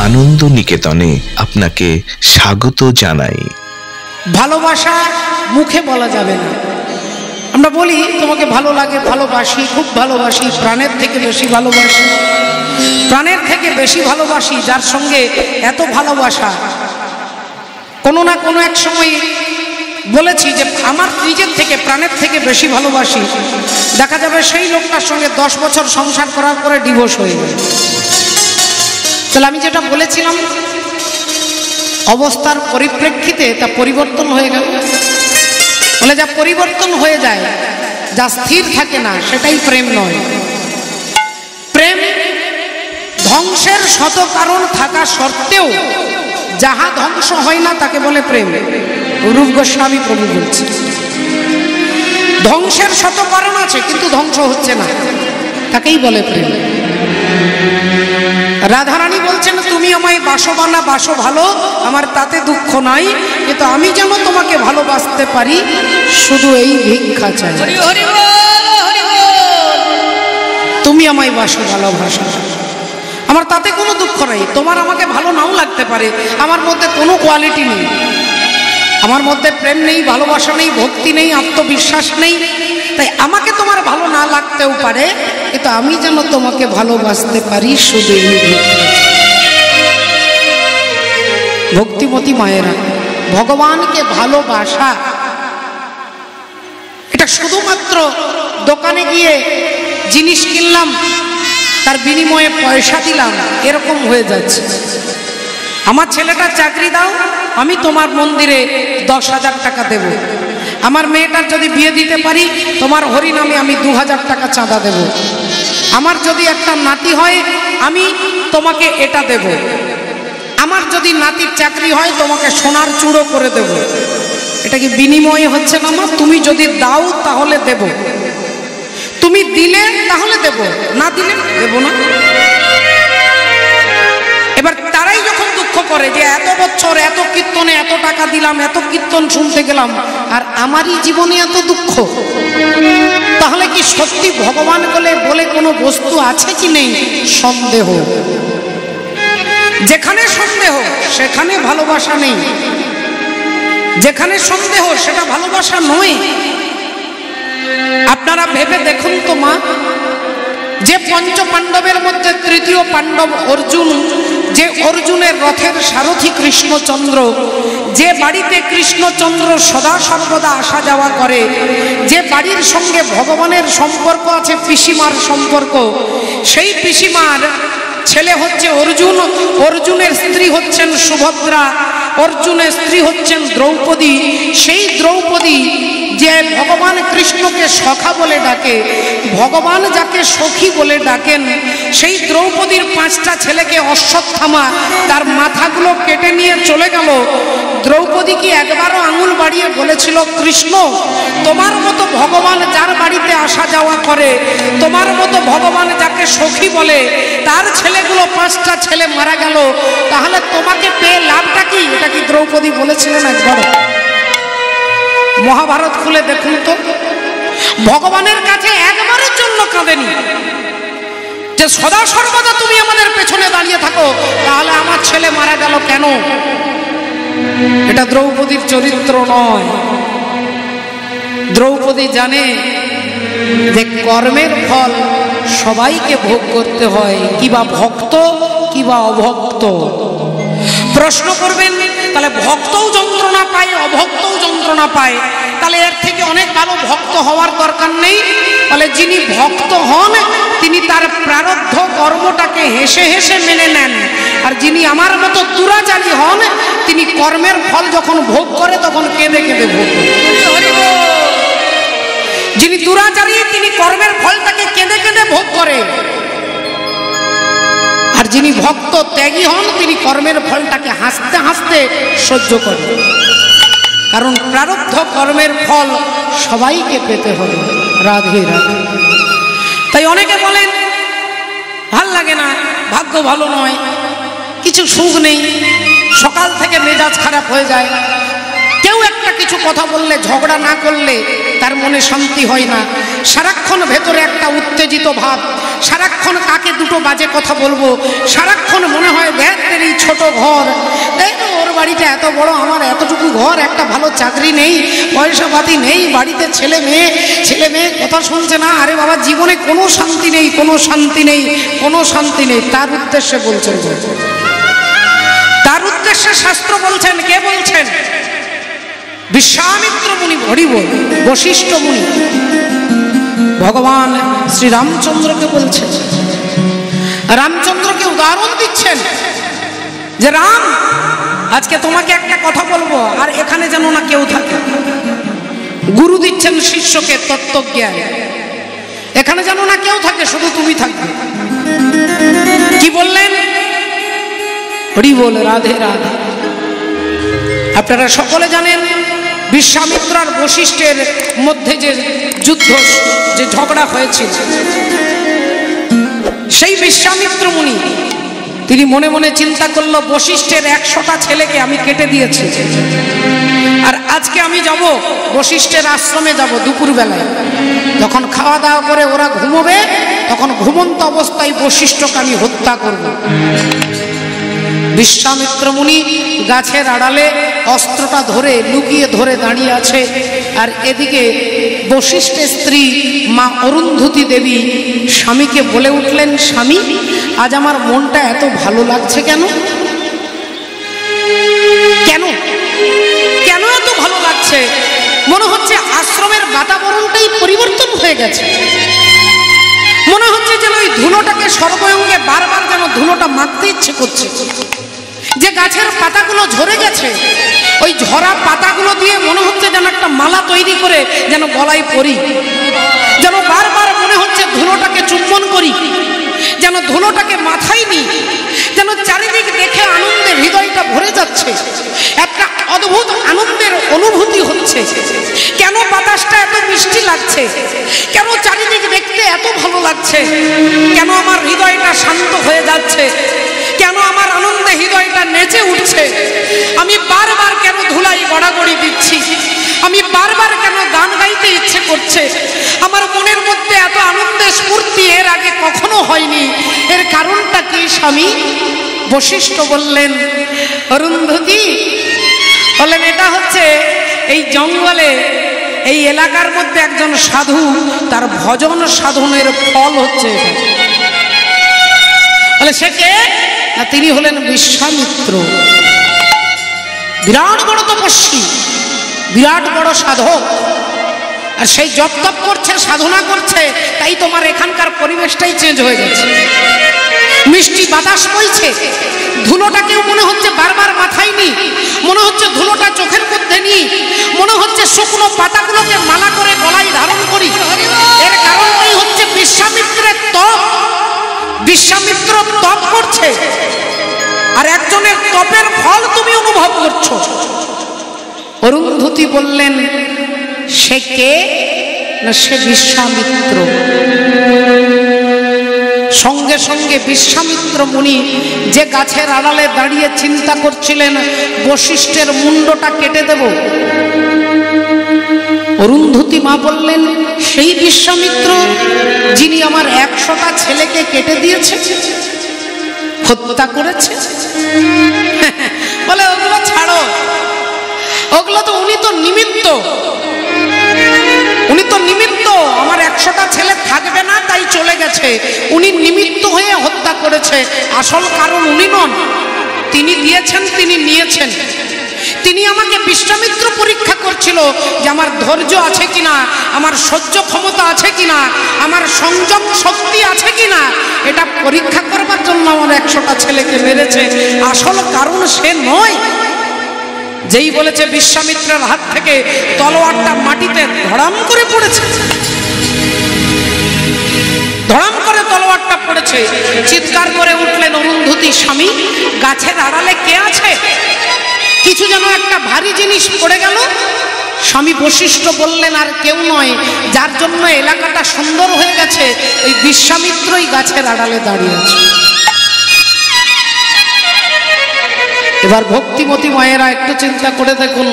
আনন্দ নিকেতনে আপনাকে স্বাগত জানাই। ভালোবাসা মুখে বলা যাবে না। আমরা বলি তোমাকে ভালো লাগে, ভালোবাসি, খুব ভালোবাসি, প্রাণের থেকে বেশি ভালোবাসি। প্রাণের থেকে বেশি ভালোবাসি যার সঙ্গে এত ভালোবাসা, কোনো না কোনো এক সময় বলেছি যে আমার নিজের থেকে প্রাণের থেকে বেশি ভালোবাসি, দেখা যাবে সেই লোকটার সঙ্গে 10 বছর সংসার করার পরে ডিভোর্স হয়ে যাবে। তাহলে আমি যেটা বলেছিলাম অবস্থার পরিপ্রেক্ষিতে তা পরিবর্তন হয়ে গেল। বলে যা পরিবর্তন হয়ে যায়, যা স্থির থাকে না, সেটাই প্রেম নয়। প্রেম ধ্বংসের শত কারণ থাকা সত্ত্বেও যাহা ধ্বংস হয় না তাকে বলে প্রেম। রূপ গোস্বামী প্রভু বলছে ধ্বংসের শত কারণ আছে কিন্তু ধ্বংস হচ্ছে না, তাকেই বলে প্রেম। রাধারানী বলছেন তুমি আমায় বাসবানা বাসো ভালো, আমার তাতে দুঃখ নাই, কিন্তু আমি যেন তোমাকে ভালোবাসতে পারি শুধু এই ভিক্ষা চাই। তুমি আমায় বাসো ভালোবাসো, আমার তাতে কোনো দুঃখ নাই। তোমার আমাকে ভালো নাও লাগতে পারে, আমার মধ্যে কোনো কোয়ালিটি নেই, আমার মধ্যে প্রেম নেই, ভালোবাসা নেই, ভক্তি নেই, আত্মবিশ্বাস নেই, তাই আমাকে তোমার ভালো না লাগতেও পারে, কিন্তু আমি যেন তোমাকে ভালোবাসতে পারি শুধু এই ভিক্ষা। ভক্তিমতী মায়েরা, ভগবানকে ভালোবাসা এটা শুধুমাত্র দোকানে গিয়ে জিনিস কিনলাম, তার বিনিময়ে পয়সা দিলাম, এরকম হয়ে যাচ্ছে। আমার ছেলেটা চাকরি দাও, আমি তোমার মন্দিরে 10,000 টাকা দেব। আমার মেয়েটার যদি বিয়ে দিতে পারি, তোমার হরিনামে আমি 2,000 টাকা চাঁদা দেব। আমার যদি একটা নাতি হয়, আমি তোমাকে এটা দেব। আমার যদি নাতির চাকরি হয়, তোমাকে সোনার চূড়ো করে দেব। এটা কি বিনিময় হচ্ছে না মা? তুমি যদি দাও তাহলে দেব, তুমি দিলে তাহলে দেব, না দিলে দেব না। এবার তারাই যখন দুঃখ করে যে এত বছর এত কীর্তনে এত টাকা দিলাম, এত কীর্তন শুনতে গেলাম, আর আমারই জীবনে এত দুঃখ, তাহলে কি সত্যি ভগবান বলে কোনো বস্তু আছে কি নেই? সন্দেহ। যেখানে সন্দেহ সেখানে ভালোবাসা নেই, যেখানে সন্দেহ সেটা ভালোবাসা নয়। আপনারা ভেবে দেখুন তো মা, যে পঞ্চ পাণ্ডবের মধ্যে তৃতীয় পাণ্ডব অর্জুন, যে অর্জুনের রথের সারথি কৃষ্ণচন্দ্র, যে বাড়িতে কৃষ্ণচন্দ্র সদা সর্বদা আসা যাওয়া করে, যে বাড়ির সঙ্গে ভগবানের সম্পর্ক আছে, পিসিমার সম্পর্ক, সেই পিসিমার ছেলে হচ্ছে অর্জুন, অর্জুনের স্ত্রী হচ্ছেন সুভদ্রা, অর্জুনের স্ত্রী হচ্ছেন দ্রৌপদী। সেই দ্রৌপদী যে ভগবান কৃষ্ণকে সখা বলে ডাকে, ভগবান যাকে সখী বলে ডাকেন, সেই দ্রৌপদীর 5টা ছেলেকে অশ্বত্থামা তার মাথাগুলো কেটে নিয়ে চলে গেল। দ্রৌপদী কি একবারও আঙুল বাড়িয়ে বলেছিল কৃষ্ণ তোমার মতো ভগবান যার বাড়িতে আসা যাওয়া করে, তোমার মতো ভগবান যাকে সখী বলে, তার ছেলেগুলো 5টা ছেলে মারা গেল, তাহলে তোমাকে পেয়ে লাভটা কি? এটা কি দ্রৌপদী বলেছিলেন একবার? মহাভারত খুলে দেখুন তো, ভগবানের কাছে একবারের জন্য কাঁদেনি যে সদা সর্বদা তুমি আমাদের পেছনে দাঁড়িয়ে থাকো, তাহলে আমার ছেলে মারা গেল কেন? এটা দ্রৌপদীর চরিত্র নয়। দ্রৌপদী জানে যে কর্মের ফল সবাইকে ভোগ করতে হয়, কিবা ভক্ত কিবা অভক্ত। প্রশ্ন করবেন তাহলে ভক্তও যন্ত্রণা পায়, অভক্তও যন্ত্রণা পায়, তাহলে এর থেকে অনেক ভালো ভক্ত হওয়ার দরকার নেই? তাহলে যিনি ভক্ত হন তিনি তার প্রারব্ধ কর্মটাকে হেসে হেসে মেনে নেন, আর যিনি আমার মতো দুরাচারী হন তিনি কর্মের ফল যখন ভোগ করে তখন কেঁদে কেঁদে ভোগ করে। যিনি দুরাচারী তিনি কর্মের ফলটাকে কেঁদে কেঁদে ভোগ করে, আর যিনি ভক্ত ত্যাগী হন তিনি কর্মের ফলটাকে হাসতে হাসতে সহ্য করেন। কারণ প্রারব্ধ কর্মের ফল সবাইকে পেতে হবে। রাধে রাধে। তাই অনেকে বলেন ভাল লাগে না, ভাগ্য ভালো নয়, কিছু সুখ নেই, সকাল থেকে মেজাজ খারাপ হয়ে যায়, কেউ একটা কিছু কথা বললে, ঝগড়া না করলে তার মনে শান্তি হয় না। সারাক্ষণ ভেতরে একটা উত্তেজিত ভাব, সারাক্ষণ কাকে দুটো বাজে কথা বলবো, সারাক্ষণ মনে হয় ভেতরের এই ছোট ঘর, ওর বাড়িটা এত বড়, আমার এতটুকু ঘর, একটা ভালো চাকরি নেই, পয়সা পাতি নেই, বাড়িতে ছেলে মেয়ে কথা শুনছে না। আরে বাবা, জীবনে কোনো শান্তি নেই, কোনো শান্তি নেই, কোনো শান্তি নেই। তার উদ্দেশ্যে বলছেন, তার উদ্দেশ্যে শাস্ত্র বলছেন। কে বলছেন? বিশ্বামিত্র মুনি, হরিবল, বশিষ্ঠ মুনি ভগবান শ্রীরামচন্দ্রকে বলছেন। রামচন্দ্রকে উদাহরণ দিচ্ছেন যে রাম, আজকে তোমাকে একটা কথা বলবো, আর এখানে যেন না কেউ থাকে। গুরু দিচ্ছেন শিষ্যকে তত্ত্বজ্ঞান, এখানে যেন না কেউ থাকে, শুধু তুমি থাকবে। কি বললেন? হরি বল, রাধে রাধে। আপনারা সকলে জানেন বিশ্বামিত্র আর বশিষ্ঠের মধ্যে যে যুদ্ধ, যে ঝগড়া হয়েছিল, সেই বিশ্বামিত্র মুনি তিনি মনে মনে চিন্তা করলো, বশিষ্ঠের 100টা ছেলেকে আমি কেটে দিয়েছি, আর আজকে আমি যাব বশিষ্ঠের আশ্রমে যাব দুপুরবেলায়, যখন খাওয়া দাওয়া করে ওরা ঘুমোবে, তখন ঘুমন্ত অবস্থায় বশিষ্ঠকে আমি হত্যা করব। বিশ্বামিত্র মুনি গাছের আড়ালে অস্ত্রটা ধরে লুকিয়ে ধরে দাঁড়িয়ে আছে, আর এদিকে বশিষ্ঠের স্ত্রী মা অরুন্ধতী দেবী স্বামীকে বলে উঠলেন, স্বামী, আজ আমার মনটা এত ভালো লাগছে কেন? কেন কেন এত ভালো লাগছে? মনে হচ্ছে আশ্রমের বাতাবরণটাই পরিবর্তন হয়ে গেছে। মনে হচ্ছে যেন ওই ধুলোটাকে সর্বঙ্গে বারবার যেন ধুলোটা মাখতে ইচ্ছে করছে। যে গাছের পাতাগুলো ঝরে গেছে, ওই ঝরা পাতাগুলো দিয়ে মনে হচ্ছে যেন একটা মালা তৈরি করে যেন গলায় পরি, যেন বারবার মনে হচ্ছে ধুলোটাকে চুম্বন করি, যেন ধুলোটাকে মাথায় নিই, যেন চারিদিক দেখে আনন্দে হৃদয়টা ভরে যাচ্ছে, একটা অদ্ভুত আনন্দের অনুভূতি হচ্ছে। কেন বাতাসটা এত মিষ্টি লাগছে? কেন চারিদিক দেখতে এত ভালো লাগছে? কেন আমার হৃদয়টা শান্ত হয়ে যাচ্ছে? কেন আমার আনন্দে হৃদয়টা নেচে উঠছে? আমি বারবার কেন ধুলাই গড়াগড়ি দিচ্ছি? আমি বারবার কেন গান গাইতে ইচ্ছে করছে? আমার মনের মধ্যে এত আনন্দের স্ফূর্তি এর আগে কখনো হয়নি। এর কারণটা কি স্বামী? বশিষ্ঠ বললেন, অরুন্ধতী বললেন, এটা হচ্ছে এই জঙ্গলে, এই এলাকার মধ্যে একজন সাধু, তার ভজন সাধনের ফল হচ্ছে এটা। বলে সে কে? তিনি হলেন বিশ্বামিত্র, বিরাট বড় তপস্বী, বিরাট বড় সাধক। আর সেই জপ তপ করছে, সাধনা করছে, তাই তোমার এখানকার পরিবেশটাই চেঞ্জ হয়ে গেছে। মিষ্টি বাতাস বইছে, ধুলোটাকেও মনে হচ্ছে বারবার মাথায় নি, মনে হচ্ছে ধুলোটা চোখের মধ্যে নি, মনে হচ্ছে শুকনো পাতাগুলোকে মালা করে গলায় ধারণ করি। এর কারণটাই হচ্ছে বিশ্বামিত্রের তপ। বিশ্বামিত্র তপ করছে, আর একজনের তপের ফল তুমি অনুভব করছো। অরুন্ধতী বললেন, সে কে? না, সে বিশ্বামিত্র। সঙ্গে সঙ্গে বিশ্বামিত্র মুনি যে গাছের আড়ালে দাঁড়িয়ে চিন্তা করছিলেন বশিষ্ঠের মুন্ডটা কেটে দেব, অরুন্ধতী মা বললেন, সেই বিশ্বামিত্র যিনি আমার 100টা ছেলেকে কেটে দিয়েছে, হত্যা করেছে। বলে ওগুলো ছাড়ো, ওগুলো তো উনি তো নিমিত্ত, উনি তো নিমিত্ত। আমার 100টা ছেলে থাকবে না তাই চলে গেছে, উনি নিমিত্ত হয়ে হত্যা করেছে। আসল কারণ উনি নন, তিনি দিয়েছেন, তিনি নিয়েছেন। তিনি আমাকে বিশ্বামিত্র পরীক্ষা করছিল যে আমার ধৈর্য আছে কিনা, আমার সহ্য ক্ষমতা আছে কিনা, আমার সংযম শক্তি আছে কিনা, এটা পরীক্ষা করবার জন্য আমার 100টা ছেলেকে মেরেছে। আসল কারণ সে নয়। যেই বলেছে বিশ্বামিত্রের হাত থেকে তলোয়ারটা মাটিতে ধড়াম করে পড়েছে, ধড়াম করে তলোয়ারটা পড়েছে। চিৎকার করে উঠলেন অরুন্ধতী, স্বামী, গাছের আড়ালে কে আছে? কিছু যেন একটা ভারী জিনিস পড়ে গেল। স্বামী বশিষ্ঠ বললেন, আর কেউ নয়, যার জন্য এলাকাটা সুন্দর হয়ে গেছে, ওই বিশ্বামিত্রই গাছের আড়ালে দাঁড়িয়ে আছে। এবার ভক্তিমতী মায়েরা একটু চিন্তা করে দেখুন,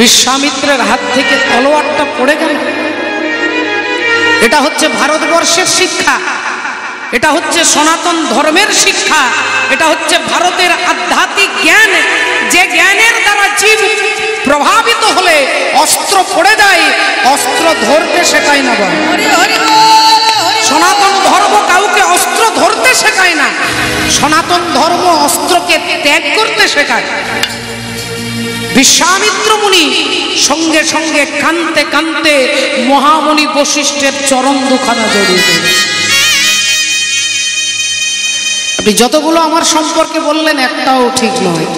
বিশ্বামিত্রের হাত থেকে তলোয়ারটা পড়ে গেল। এটা হচ্ছে ভারতবর্ষের শিক্ষা, এটা হচ্ছে সনাতন ধর্মের শিক্ষা, এটা হচ্ছে ভারতের আধ্যাত্মিক জ্ঞান, যে জ্ঞানের দ্বারা জীব প্রভাবিত হলে অস্ত্র পড়ে যায়, অস্ত্র ধরতে শেখায় না। সনাতন ধর্ম কাউকে অস্ত্র ধরতে শেখায় না, সনাতন ধর্ম অস্ত্রকে ত্যাগ করতে শেখায়। বিশ্বামিত্র মুনি সঙ্গে সঙ্গে কাঁদতে কাঁদতে মহামুনি বশিষ্ঠের চরণ দুখানা জড়িয়ে দিলেন। আপনি যতগুলো আমার সম্পর্কে বললেন একটাও ঠিক নয়।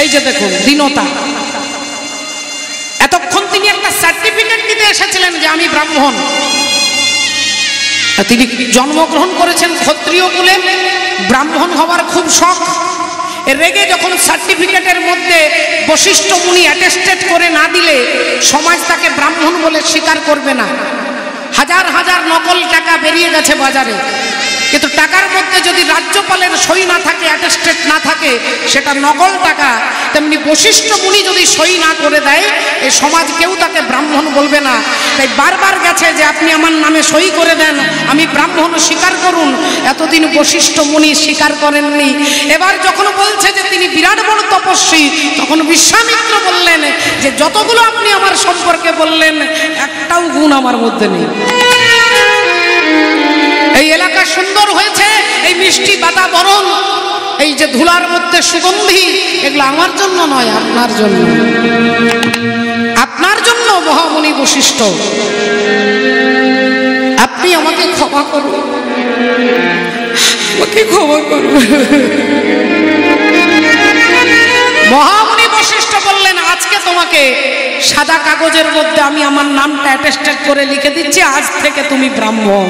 এই যে দেখুন দীনতা, এতক্ষণ তিনি একটা সার্টিফিকেট নিতে এসেছিলেন যে আমি ব্রাহ্মণ। তিনি জন্মগ্রহণ করেছেন ক্ষত্রিয় কুলে, ব্রাহ্মণ হওয়ার খুব শখ। রেগে যখন সার্টিফিকেটের মধ্যে বশিষ্ঠ মুনি অ্যাটেস্টেড করে না দিলে সমাজ তাকে ব্রাহ্মণ বলে স্বীকার করবে না। হাজার হাজার নকল টাকা বেরিয়ে গেছে বাজারে, কিন্তু টাকার মধ্যে যদি রাজ্যপালের সই না থাকে, অ্যাটেস্টেড না থাকে, সেটা নকল টাকা। তেমনি বশিষ্ঠ মুনি যদি সই না করে দেয়, এই সমাজ কেউ তাকে ব্রাহ্মণ বলবে না। তাই বারবার গেছে যে আপনি আমার নামে সই করে দেন, আমি ব্রাহ্মণ স্বীকার করুন। এতদিন বশিষ্ঠ মুনি স্বীকার করেননি। এবার যখন বলছে যে তিনি বিরাট বড় তপস্বী, তখন বিশ্বামিত্র বললেন যে যতগুলো আপনি আমার সম্পর্কে বললেন একটাও গুণ আমার মধ্যে নেই। এই এলাকা সুন্দর হয়েছে, এই মিষ্টি বাতাবরণ, এই যে ধুলার মধ্যে সুগন্ধি, এগুলো আমার জন্য নয়, আপনার জন্য, আপনার জন্য মহামুনি বশিষ্ঠ। আপনি আমাকে ক্ষমা করুন, আমাকে ক্ষমা করুন। মহামুনি বশিষ্ঠ বললেন আজকে তোমাকে সাদা কাগজের মধ্যে আমি আমার নামটা অ্যাটেস্টেড করে লিখে দিচ্ছি, আজ থেকে তুমি ব্রাহ্মণ,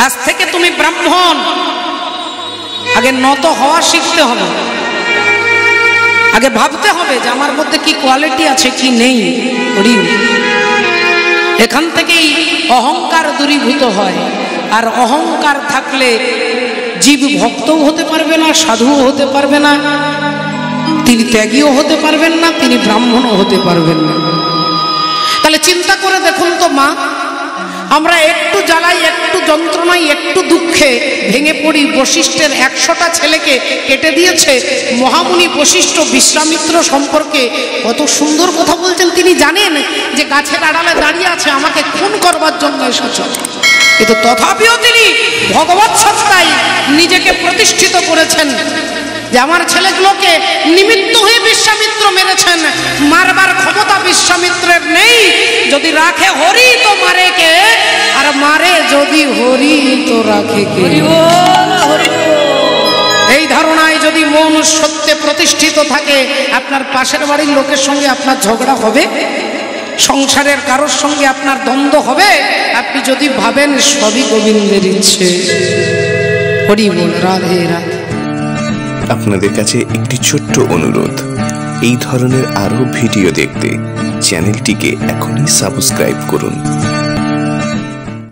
আজ থেকে তুমি ব্রাহ্মণ। আগে নত হওয়া শিখতে হবে, আগে ভাবতে হবে যে আমার মধ্যে কি কোয়ালিটি আছে কি নেই। এখান থেকেই অহংকার দূরীভূত হয়। আর অহংকার থাকলে জীব ভক্তও হতে পারবে না, সাধুও হতে পারবে না, তিনি ত্যাগীও হতে পারবেন না, তিনি ব্রাহ্মণও হতে পারবেন না। তাহলে চিন্তা করে দেখুন তো মা, আমরা একটু জ্বালাই, একটু যন্ত্রণায়, একটু দুঃখে ভেঙে পড়ি। বশিষ্ঠের 100টা ছেলেকে কেটে দিয়েছে। মহামুনি বশিষ্ঠ বিশ্বামিত্র সম্পর্কে কত সুন্দর কথা বলছেন। তিনি জানেন যে গাছের আড়ালে দাঁড়িয়ে আছে, আমাকে খুন করবার জন্য এসেছে, কিন্তু তথাপিও তিনি ভগবৎ সত্তায় নিজেকে প্রতিষ্ঠিত করেছেন যে আমার ছেলেগুলোকে নিমিত্ত হয়ে বিশ্বামিত্র মেরেছেন, মারবার ক্ষমতা বিশ্বামিত্রের নেই। যদি রাখে হরি তো মারে কে, আর মারে যদি হরি তো রাখে কে। এই ধারণায় যদি মন সত্যে প্রতিষ্ঠিত থাকে, আপনার পাশের বাড়ির লোকের সঙ্গে আপনার ঝগড়া হবে, সংসারের কারোর সঙ্গে আপনার দ্বন্দ্ব হবে। আপনি যদি ভাবেন সবই গোবিন্দের ইচ্ছে। হরি বল, রাধে রাধে। আপনাদের কাছে একটি ছোট্ট অনুরোধ, এই ধরনের আরো ভিডিও দেখতে চ্যানেলটিকে এখনই সাবস্ক্রাইব করুন।